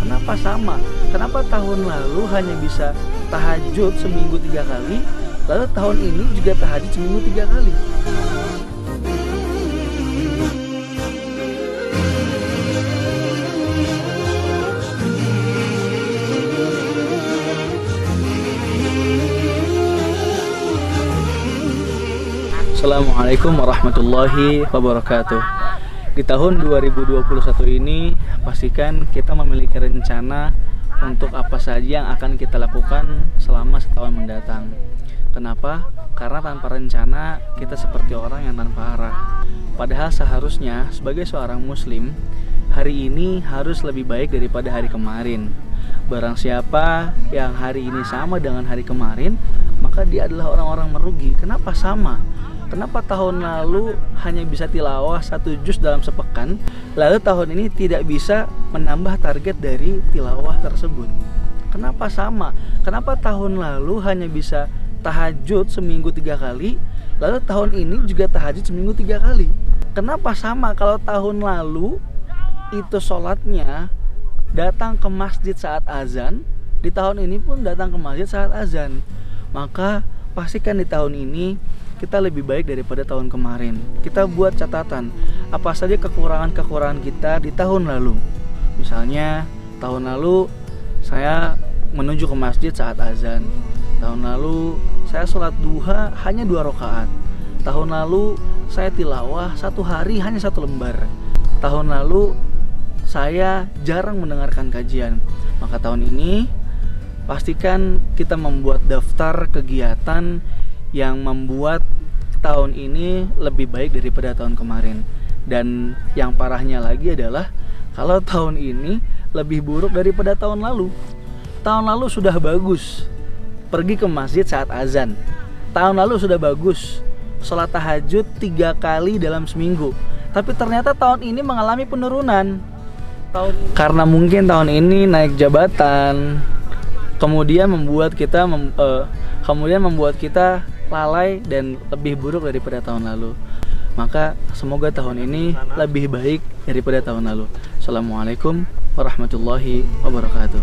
Kenapa sama? Kenapa tahun lalu hanya bisa tahajud seminggu 3 kali, lalu tahun ini juga tahajud seminggu 3 kali? Assalamualaikum warahmatullahi wabarakatuh. Di tahun 2021 ini, pastikan kita memiliki rencana untuk apa saja yang akan kita lakukan selama setahun mendatang. Kenapa? Karena tanpa rencana, kita seperti orang yang tanpa arah. Padahal seharusnya, sebagai seorang muslim, hari ini harus lebih baik daripada hari kemarin. Barang siapa yang hari ini sama dengan hari kemarin, maka dia adalah orang-orang merugi. Kenapa sama? Kenapa tahun lalu hanya bisa tilawah 1 juz dalam sepekan, lalu tahun ini tidak bisa menambah target dari tilawah tersebut? Kenapa sama? Kenapa tahun lalu hanya bisa tahajud seminggu 3 kali, lalu tahun ini juga tahajud seminggu 3 kali? Kenapa sama? Kalau tahun lalu itu sholatnya datang ke masjid saat azan, di tahun ini pun datang ke masjid saat azan. Maka pastikan di tahun ini kita lebih baik daripada tahun kemarin. Kita buat catatan apa saja kekurangan-kekurangan kita di tahun lalu. Misalnya tahun lalu saya menuju ke masjid saat azan. Tahun lalu saya sholat duha hanya 2 rakaat. Tahun lalu saya tilawah 1 hari hanya 1 lembar. Tahun lalu saya jarang mendengarkan kajian. Maka tahun ini pastikan kita membuat daftar kegiatan yang membuat tahun ini lebih baik daripada tahun kemarin. Dan yang parahnya lagi adalah kalau tahun ini lebih buruk daripada tahun lalu. Tahun lalu sudah bagus pergi ke masjid saat azan. Tahun lalu sudah bagus sholat tahajud 3 kali dalam seminggu. Tapi ternyata tahun ini mengalami penurunan. Karena mungkin tahun ini naik jabatan, kemudian membuat kita lalai dan lebih buruk daripada tahun lalu. Maka semoga tahun ini lebih baik daripada tahun lalu. Assalamualaikum warahmatullahi wabarakatuh.